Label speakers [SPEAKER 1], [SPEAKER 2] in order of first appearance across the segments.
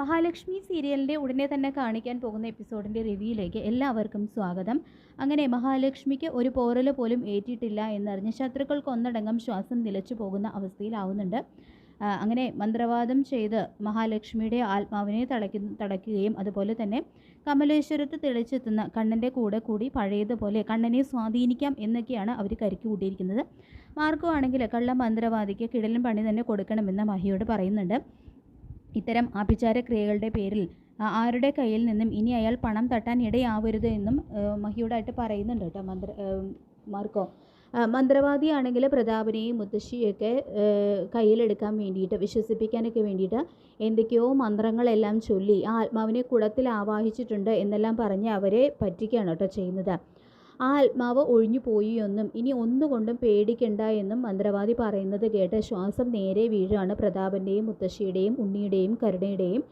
[SPEAKER 1] മഹാലക്ഷ്മി സീരിയലിൻ്റെ ഉടനെ തന്നെ കാണിക്കാൻ പോകുന്ന എപ്പിസോഡിൻ്റെ റിവ്യൂയിലേക്ക് എല്ലാവർക്കും സ്വാഗതം. അങ്ങനെ മഹാലക്ഷ്മിക്ക് ഒരു പോറൽ പോലും ഏറ്റിട്ടില്ല എന്നറിഞ്ഞ് ശത്രുക്കൾക്ക് ഒന്നടങ്കം ശ്വാസം നിലച്ചു പോകുന്ന അവസ്ഥയിലാവുന്നുണ്ട്. അങ്ങനെ മന്ത്രവാദം ചെയ്ത് മഹാലക്ഷ്മിയുടെ ആത്മാവിനെ തടയ്ക്കുകയും അതുപോലെ തന്നെ കമലേശ്വരത്ത് തെളിച്ചെത്തുന്ന കണ്ണൻ്റെ കൂടെ കൂടി പഴയതുപോലെ കണ്ണനെ സ്വാധീനിക്കാം എന്നൊക്കെയാണ് അവർ കരുക്കി കൂട്ടിയിരിക്കുന്നത്. മാർക്കോ ആണെങ്കിൽ കള്ള മന്ത്രവാദിക്ക് കിടലൻ പണി തന്നെ കൊടുക്കണമെന്ന് മഹിയോട് പറയുന്നുണ്ട്. ഇത്തരം ആഭിചാര ക്രിയകളുടെ പേരിൽ ആരുടെ കയ്യിൽ നിന്നും ഇനി അയാൾ പണം തട്ടാൻ ഇടയാവരുത് എന്നും മഹിയോടായിട്ട് പറയുന്നുണ്ട് കേട്ടോ മാർക്കോ. മന്ത്രവാദിയാണെങ്കിൽ പ്രതാപനെയും മുത്തശ്ശിയൊക്കെ കയ്യിലെടുക്കാൻ വേണ്ടിയിട്ട് വിശ്വസിപ്പിക്കാനൊക്കെ വേണ്ടിയിട്ട് എന്തൊക്കെയോ മന്ത്രങ്ങളെല്ലാം ചൊല്ലി ആ ആത്മാവിനെ കുളത്തിൽ ആവാഹിച്ചിട്ടുണ്ട് എന്നെല്ലാം പറഞ്ഞ് അവരെ പറ്റിക്കുകയാണ് കേട്ടോ ചെയ്യുന്നത്. ആ ആത്മാവ് ഒഴിഞ്ഞു പോയിയൊന്നും ഇനി ഒന്നുകൊണ്ടും പേടിക്കണ്ട എന്നും മന്ത്രവാദി പറയുന്നത് കേട്ട് ശ്വാസം നേരെ വീഴുകയാണ് പ്രതാപൻ്റെയും മുത്തശ്ശിയുടെയും ഉണ്ണിയുടെയും കരുണയുടെയും.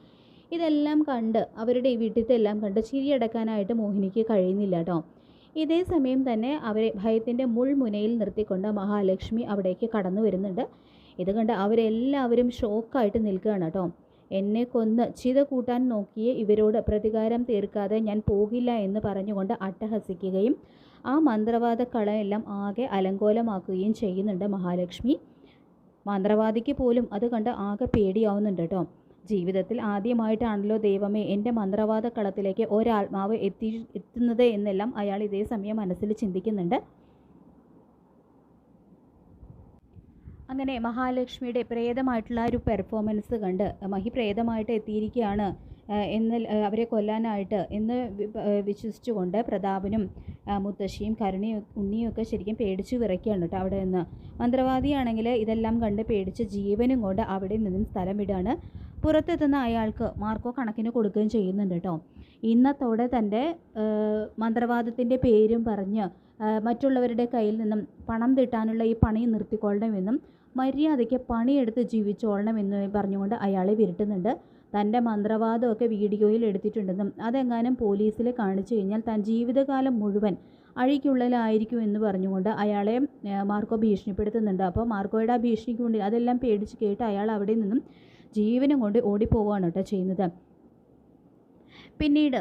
[SPEAKER 1] ഇതെല്ലാം കണ്ട് അവരുടെ വീട്ടിലത്തെല്ലാം കണ്ട് ചിരിയടക്കാനായിട്ട് മോഹിനിക്ക് കഴിയുന്നില്ല കേട്ടോ. ഇതേ സമയം തന്നെ അവരെ ഭയത്തിൻ്റെ മുൾമുനയിൽ നിർത്തിക്കൊണ്ട് മഹാലക്ഷ്മി അവിടേക്ക് കടന്നു വരുന്നുണ്ട്. ഇത് കണ്ട് അവരെല്ലാവരും ഷോക്കായിട്ട് നിൽക്കുകയാണ് കേട്ടോ. എന്നെ കൊന്ന് ചിത കൂട്ടാൻ നോക്കിയ ഇവരോട് പ്രതികാരം തീർക്കാതെ ഞാൻ പോകില്ല എന്ന് പറഞ്ഞുകൊണ്ട് അട്ടഹസിക്കുകയും ആ മന്ത്രവാദ കളയെല്ലാം ആകെ അലങ്കോലമാക്കുകയും ചെയ്യുന്നുണ്ട് മഹാലക്ഷ്മി. മന്ത്രവാദിക്ക് പോലും അത് കണ്ട് ആകെ പേടിയാവുന്നുണ്ട് കേട്ടോ. ജീവിതത്തിൽ ആദ്യമായിട്ടാണല്ലോ ദൈവമേ എൻ്റെ മന്ത്രവാദ കളത്തിലേക്ക് ഒരാത്മാവ് എത്തുന്നത് എന്നെല്ലാം അയാൾ ഇതേ സമയം മനസ്സിൽ ചിന്തിക്കുന്നുണ്ട്. അങ്ങനെ മഹാലക്ഷ്മിയുടെ പ്രേതമായിട്ടുള്ള ഒരു പെർഫോമൻസ് കണ്ട് മഹി പ്രേതമായിട്ട് എത്തിയിരിക്കുകയാണ് എന്ന് അവരെ കൊല്ലാനായിട്ട് എന്ന് വിശ്വസിച്ചുകൊണ്ട് പ്രതാപനും മുത്തശ്ശിയും കരുണയും ഉണ്ണിയൊക്കെ ശരിക്കും പേടിച്ച് വിറയ്ക്കുകയാണ് കേട്ടോ അവിടെ നിന്ന്. മന്ത്രവാദിയാണെങ്കിൽ ഇതെല്ലാം കണ്ട് പേടിച്ച് ജീവനും കൊണ്ട് അവിടെ നിന്നും സ്ഥലം വിടാണ്. പുറത്തെത്തുന്ന അയാൾക്ക് മാർക്കോ കണക്കിന് കൊടുക്കുകയും ചെയ്യുന്നുണ്ട് കേട്ടോ. ഇന്നത്തോടെ തൻ്റെ മന്ത്രവാദത്തിൻ്റെ പേരും പറഞ്ഞ് മറ്റുള്ളവരുടെ കയ്യിൽ നിന്നും പണം തിട്ടാനുള്ള ഈ പണി നിർത്തിക്കൊള്ളണമെന്നും മര്യാദയ്ക്ക് പണിയെടുത്ത് ജീവിച്ചോളണമെന്ന് പറഞ്ഞുകൊണ്ട് അയാളെ വിരട്ടുന്നുണ്ട്. തൻ്റെ മന്ത്രവാദമൊക്കെ വീഡിയോയിൽ എടുത്തിട്ടുണ്ടെന്നും അതെങ്ങാനും പോലീസിൽ കാണിച്ചു കഴിഞ്ഞാൽ താൻ ജീവിതകാലം മുഴുവൻ അഴിക്കുള്ളിലായിരിക്കും എന്ന് പറഞ്ഞുകൊണ്ട് അയാളെ മാർക്കോ ഭീഷണിപ്പെടുത്തുന്നുണ്ട്. അപ്പോൾ മാർക്കോയുടെ ആ ഭീഷണിക്ക് വേണ്ടി അതെല്ലാം പേടിച്ച് കേട്ട് അയാൾ അവിടെ നിന്നും ജീവനും കൊണ്ട് ഓടിപ്പോവുകയാണ് കേട്ടോ ചെയ്യുന്നത്. പിന്നീട്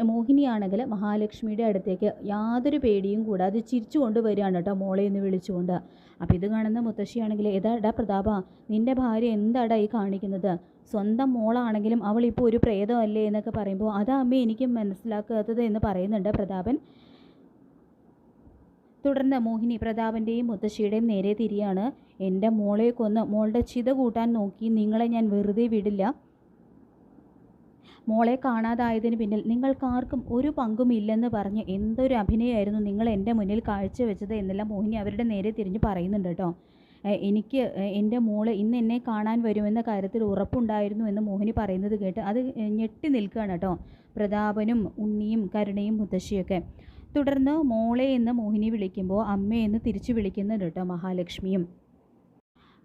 [SPEAKER 1] മോഹിനിയാണെങ്കിൽ മഹാലക്ഷ്മിയുടെ അടുത്തേക്ക് യാതൊരു പേടിയും കൂടാതെ ചിരിച്ചു കൊണ്ട് വരികയാണ് കേട്ടോ മോളെ എന്ന് വിളിച്ചുകൊണ്ട്. അപ്പോൾ ഇത് കാണുന്ന മുത്തശ്ശിയാണെങ്കിൽ ഏതാടാ പ്രതാപ, നിൻ്റെ ഭാര്യ എന്താടാ ഈ കാണിക്കുന്നത്? സ്വന്തം മോളാണെങ്കിലും അവളിപ്പോൾ ഒരു പ്രേതമല്ലേ എന്നൊക്കെ പറയുമ്പോൾ അതാ അമ്മേ എനിക്കും മനസ്സിലാക്കാത്തത് എന്ന് പറയുന്നുണ്ട് പ്രതാപൻ. തുടർന്ന് മോഹിനി പ്രതാപൻ്റെയും മുത്തശ്ശിയുടെയും നേരെ തിരിയാണ്. എൻ്റെ മോളെ കൊന്ന് മോളുടെ ചിത കൂട്ടാൻ നോക്കി നിങ്ങളെ ഞാൻ വെറുതെ വിടില്ല. മോളെ കാണാതായതിന് പിന്നിൽ നിങ്ങൾക്കാർക്കും ഒരു പങ്കുമില്ലെന്ന് പറഞ്ഞ് എന്തൊരു അഭിനയമായിരുന്നു നിങ്ങൾ എൻ്റെ മുന്നിൽ കാഴ്ചവെച്ചത് എന്നെല്ലാം മോഹിനി അവരുടെ നേരെ തിരിഞ്ഞ് പറയുന്നുണ്ട് കേട്ടോ. എനിക്ക് എൻ്റെ മോള് ഇന്ന് എന്നെ കാണാൻ വരുമെന്ന കാര്യത്തിൽ ഉറപ്പുണ്ടായിരുന്നു എന്ന് മോഹിനി പറയുന്നത് കേട്ട് അത് ഞെട്ടി നിൽക്കുകയാണ് കേട്ടോ പ്രതാപനും ഉണ്ണിയും കരുണയും മുത്തശ്ശിയൊക്കെ. തുടർന്ന് മോളെ എന്ന് മോഹിനി വിളിക്കുമ്പോൾ അമ്മയെന്ന് തിരിച്ചു വിളിക്കുന്നുണ്ട് കേട്ടോ മഹാലക്ഷ്മിയും.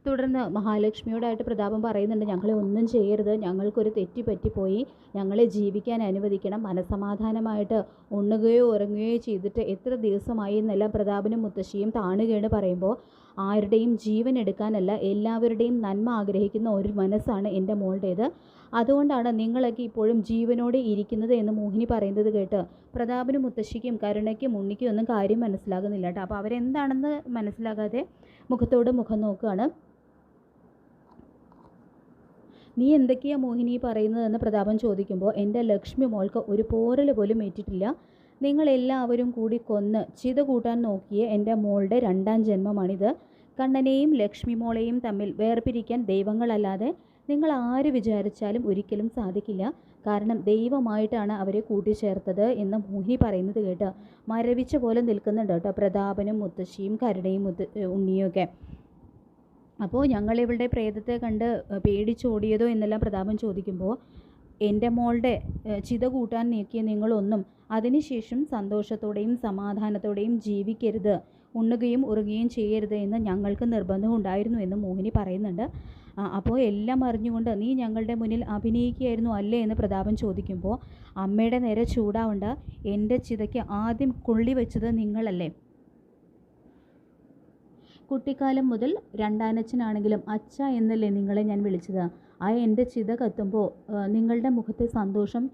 [SPEAKER 1] തുടർന്ന് മഹാലക്ഷ്മിയോടായിട്ട് പ്രതാപം പറയുന്നുണ്ട്, ഞങ്ങളെ ഒന്നും ചെയ്യരുത്, ഞങ്ങൾക്കൊരു തെറ്റ് പറ്റിപ്പോയി, ഞങ്ങളെ ജീവിക്കാൻ അനുവദിക്കണം, മനസ്സമാധാനമായിട്ട് ഉണ്ണുകയോ ഉറങ്ങുകയോ ചെയ്തിട്ട് എത്ര ദിവസമായി എന്നെല്ലാം പ്രതാപനും മുത്തശ്ശിയും താണുകയാണ് പറയുമ്പോൾ ആരുടെയും ജീവൻ എടുക്കാനല്ല എല്ലാവരുടെയും നന്മ ആഗ്രഹിക്കുന്ന ഒരു മനസ്സാണ് എൻ്റെ മോളുടേത്. അതുകൊണ്ടാണ് നിങ്ങളൊക്കെ ഇപ്പോഴും ജീവനോടെ ഇരിക്കുന്നത് എന്ന് മോഹിനി പറയുന്നത് കേട്ട് പ്രതാപനും മുത്തശ്ശിക്കും കരുണയ്ക്കും ഉണ്ണിക്കും ഒന്നും കാര്യം മനസ്സിലാകുന്നില്ല കേട്ടോ. അപ്പോൾ അവരെന്താണെന്ന് മനസ്സിലാകാതെ മുഖത്തോട് മുഖം നോക്കുകയാണ്. നീ എന്തൊക്കെയാ മോഹിനി പറയുന്നതെന്ന് പ്രതാപൻ ചോദിക്കുമ്പോൾ എൻ്റെ ലക്ഷ്മി മോൾക്ക് ഒരു പോറൽ പോലും ഏറ്റിട്ടില്ല. നിങ്ങളെല്ലാവരും കൂടി കൊന്ന് ചിത കൂട്ടാൻ നോക്കിയ എൻ്റെ മോളുടെ രണ്ടാം ജന്മമാണിത്. കണ്ണനെയും ലക്ഷ്മി മോളെയും തമ്മിൽ വേർപിരിക്കാൻ ദൈവങ്ങളല്ലാതെ നിങ്ങൾ ആര് വിചാരിച്ചാലും ഒരിക്കലും സാധിക്കില്ല. കാരണം ദൈവമായിട്ടാണ് അവരെ കൂട്ടിച്ചേർത്തത് എന്ന് മോഹിനി പറയുന്നത് കേട്ട് മരവിച്ച പോലെ നിൽക്കുന്നുണ്ട് കേട്ടോ പ്രതാപനും മുത്തശ്ശിയും കരുണയും ഉണ്ണിയൊക്കെ. അപ്പോൾ ഞങ്ങളിവളുടെ പ്രേതത്തെ കണ്ട് പേടിച്ചോടിയതോ എന്നെല്ലാം പ്രതാപൻ ചോദിക്കുമ്പോൾ എൻ്റെ മോളുടെ ചിത കൂട്ടാൻ നീക്കിയ നിങ്ങളൊന്നും അതിനുശേഷം സന്തോഷത്തോടെയും സമാധാനത്തോടെയും ജീവിക്കരുത്, ഉണ്ണുകയും ഉറങ്ങുകയും ചെയ്യരുത് എന്ന് ഞങ്ങൾക്ക് നിർബന്ധമുണ്ടായിരുന്നു എന്ന് മോഹിനി പറയുന്നുണ്ട്. അപ്പോൾ എല്ലാം അറിഞ്ഞുകൊണ്ട് നീ ഞങ്ങളുടെ മുന്നിൽ അഭിനയിക്കുകയായിരുന്നു അല്ലേ എന്ന് പ്രതാപൻ ചോദിക്കുമ്പോൾ അമ്മയുടെ നേരെ ചൂടാവണ്ട, എൻ്റെ ചിതയ്ക്ക് ആദ്യം കൊള്ളി വെച്ചത് നിങ്ങളല്ലേ. കുട്ടിക്കാലം മുതൽ രണ്ടാനച്ഛനാണെങ്കിലും അച്ഛ എന്നല്ലേ നിങ്ങളെ ഞാൻ വിളിച്ചത്. ആ എൻ്റെ ചിത കത്തുമ്പോൾ നിങ്ങളുടെ മുഖത്തെ സന്തോഷം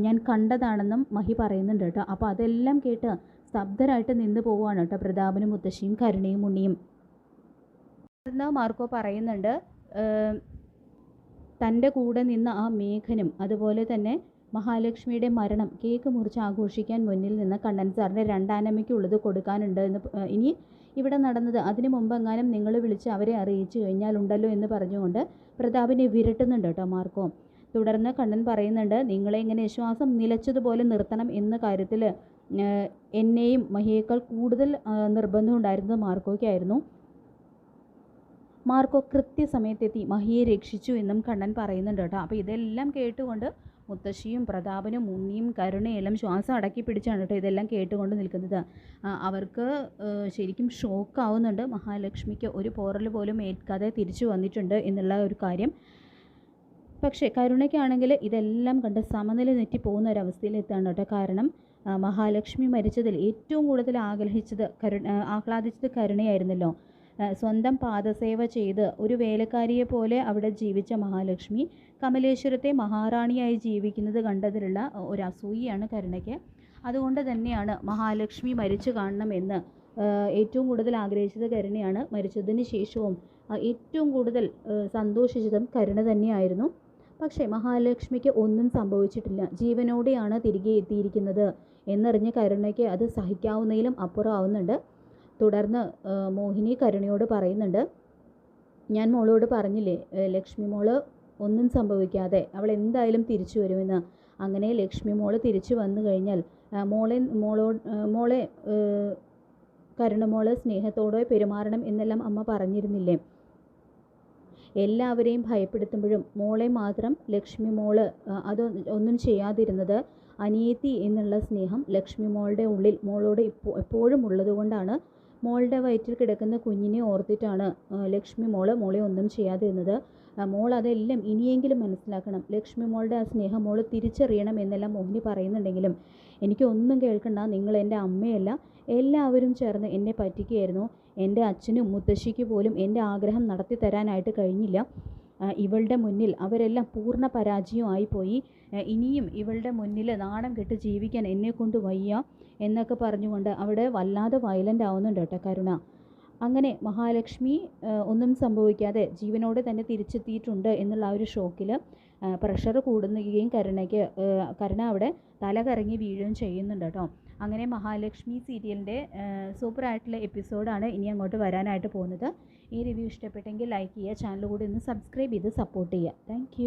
[SPEAKER 1] ഞാൻ കണ്ടതാണെന്നും മഹി പറയുന്നുണ്ട് കേട്ടോ. അപ്പോൾ അതെല്ലാം കേട്ട് സ്തബ്ധരായിട്ട് നിന്ന് പോവുകയാണ് കേട്ടോ പ്രതാപനും മുത്തശ്ശിയും കരുണയും ഉണ്ണിയും. മാർക്കോ പറയുന്നുണ്ട്, തൻ്റെ കൂടെ നിന്ന ആ മേഘനും അതുപോലെ തന്നെ മഹാലക്ഷ്മിയുടെ മരണം കേക്ക് മുറിച്ച് ആഘോഷിക്കാൻ മുന്നിൽ നിന്ന് കണ്ണൻ സാറിൻ്റെ രണ്ടാനമ്മയ്ക്കുള്ളത് കൊടുക്കാനുണ്ട് എന്ന് ഇനി ഇവിടെ നടന്നത് അതിന് മുമ്പെങ്ങാനും നിങ്ങൾ വിളിച്ച് അവരെ അറിയിച്ചു കഴിഞ്ഞാൽ ഉണ്ടല്ലോ എന്ന് പറഞ്ഞുകൊണ്ട് പ്രതാപിനെ വിരട്ടുന്നുണ്ട് കേട്ടോ മാർക്കോ. തുടർന്ന് കണ്ണൻ പറയുന്നുണ്ട്, നിങ്ങളെ ഇങ്ങനെ ശ്വാസം നിലച്ചതുപോലെ നിർത്തണം എന്ന കാര്യത്തിൽ എന്നെയും മഹിയേക്കാൾ കൂടുതൽ നിർബന്ധം ഉണ്ടായിരുന്നത് മാർക്കോയ്ക്കായിരുന്നു. മാർക്കോ കൃത്യസമയത്തെത്തി മഹിയെ രക്ഷിച്ചു എന്നും കണ്ണൻ പറയുന്നുണ്ട് കേട്ടോ. അപ്പോൾ ഇതെല്ലാം കേട്ടുകൊണ്ട് മുത്തശ്ശിയും പ്രതാപനും ഉണ്ണിയും കരുണയെല്ലാം ശ്വാസം അടക്കി പിടിച്ചാണ് കേട്ടോ ഇതെല്ലാം കേട്ടുകൊണ്ട് നിൽക്കുന്നത്. അവർക്ക് ശരിക്കും ഷോക്കാവുന്നുണ്ട്. മഹാലക്ഷ്മിക്ക് ഒരു പോറൽ പോലും ഏൽക്കാതെ തിരിച്ചു വന്നിട്ടുണ്ട് എന്നുള്ള ഒരു കാര്യം. പക്ഷേ കരുണയ്ക്കാണെങ്കിൽ ഇതെല്ലാം കണ്ട് സമനില തെറ്റി പോകുന്ന ഒരവസ്ഥയിലെത്താണ് കേട്ടോ. കാരണം മഹാലക്ഷ്മി മരിച്ചതിൽ ഏറ്റവും കൂടുതൽ ആഹ്ലാദിച്ചത് കരുണയായിരുന്നല്ലോ. സ്വന്തം പാദസേവ ചെയ്ത് ഒരു വേലക്കാരിയെ പോലെ അവിടെ ജീവിച്ച മഹാലക്ഷ്മി കമലേശ്വരത്തെ മഹാറാണിയായി ജീവിക്കുന്നത് കണ്ടതിലുള്ള ഒരു അസൂയയാണ് കരുണയ്ക്ക്. അതുകൊണ്ട് തന്നെയാണ് മഹാലക്ഷ്മി മരിച്ചു കാണണമെന്ന് ഏറ്റവും കൂടുതൽ ആഗ്രഹിച്ചത് കരുണയാണ്. മരിച്ചതിന് ശേഷവും ഏറ്റവും കൂടുതൽ സന്തോഷിച്ചതും കരുണ തന്നെയായിരുന്നു. പക്ഷേ മഹാലക്ഷ്മിക്ക് ഒന്നും സംഭവിച്ചിട്ടില്ല, ജീവനോടെയാണ് തിരികെ എത്തിയിരിക്കുന്നത് എന്നറിഞ്ഞ് കരുണയ്ക്ക് അത് സഹിക്കാവുന്നതിലും അപ്പുറമാവുന്നുണ്ട്. തുടർന്ന് മോഹിനി കരുണയോട് പറയുന്നുണ്ട്, ഞാൻ മോളോട് പറഞ്ഞില്ലേ ലക്ഷ്മി മോള് ഒന്നും സംഭവിക്കാതെ അവൾ എന്തായാലും തിരിച്ചു വരുമെന്ന്. അങ്ങനെ ലക്ഷ്മി മോള് തിരിച്ചു വന്നു കഴിഞ്ഞാൽ മോളെ കരുണമോള് സ്നേഹത്തോടെ പെരുമാറണം എന്നെല്ലാം അമ്മ പറഞ്ഞിരുന്നില്ലേ. എല്ലാവരെയും ഭയപ്പെടുത്തുമ്പോഴും മോളെ മാത്രം ലക്ഷ്മി മോള് ഒന്നും ചെയ്യാതിരുന്നത് അനിയത്തി എന്നുള്ള സ്നേഹം ലക്ഷ്മി മോളുടെ ഉള്ളിൽ മോളോട് എപ്പോഴും ഉള്ളതുകൊണ്ടാണ്. മോളുടെ വയറ്റിൽ കിടക്കുന്ന കുഞ്ഞിനെ ഓർത്തിട്ടാണ് ലക്ഷ്മി മോളെ ഒന്നും ചെയ്യാതിരുന്നത്. മോൾ അതെല്ലാം ഇനിയെങ്കിലും മനസ്സിലാക്കണം, ലക്ഷ്മി മോളുടെ ആ സ്നേഹം മോൾ തിരിച്ചറിയണം എന്നെല്ലാം മോഹിനി പറയുന്നുണ്ടെങ്കിലും എനിക്കൊന്നും കേൾക്കണ്ട, നിങ്ങൾ എൻ്റെ അമ്മയല്ല, എല്ലാവരും ചേർന്ന് എന്നെ പറ്റിക്കുകയായിരുന്നു. എൻ്റെ അച്ഛനും മുത്തശ്ശിക്ക് പോലും എൻ്റെ ആഗ്രഹം നടത്തി തരാനായിട്ട് കഴിഞ്ഞില്ല. ഇവളുടെ മുന്നിൽ അവരെല്ലാം പൂർണ്ണ പരാജയമായിപ്പോയി. ഇനിയും ഇവളുടെ മുന്നിൽ നാണം കെട്ട് ജീവിക്കാൻ എന്നെക്കൊണ്ട് വയ്യ എന്നൊക്കെ പറഞ്ഞുകൊണ്ട് അവിടെ വല്ലാതെ വയലൻ്റ് ആവുന്നുണ്ട് കേട്ടോ കരുണ. അങ്ങനെ മഹാലക്ഷ്മി ഒന്നും സംഭവിക്കാതെ ജീവനോടെ തന്നെ തിരിച്ചെത്തിയിട്ടുണ്ട് എന്നുള്ള ആ ഒരു ഷോക്കിൽ പ്രഷർ കൂടുകയും കരുണ അവിടെ തല കറങ്ങി വീഴുകയും ചെയ്യുന്നുണ്ട് കേട്ടോ. അങ്ങനെ മഹാലക്ഷ്മി സീരിയലിൻ്റെ സൂപ്പറായിട്ടുള്ള എപ്പിസോഡാണ് ഇനി അങ്ങോട്ട് വരാനായിട്ട് പോകുന്നത്. ഈ റിവ്യൂ ഇഷ്ടപ്പെട്ടെങ്കിൽ ലൈക്ക് ചെയ്യുക, ചാനൽ കൂടി ഒന്ന് സബ്സ്ക്രൈബ് ചെയ്ത് സപ്പോർട്ട് ചെയ്യുക. താങ്ക്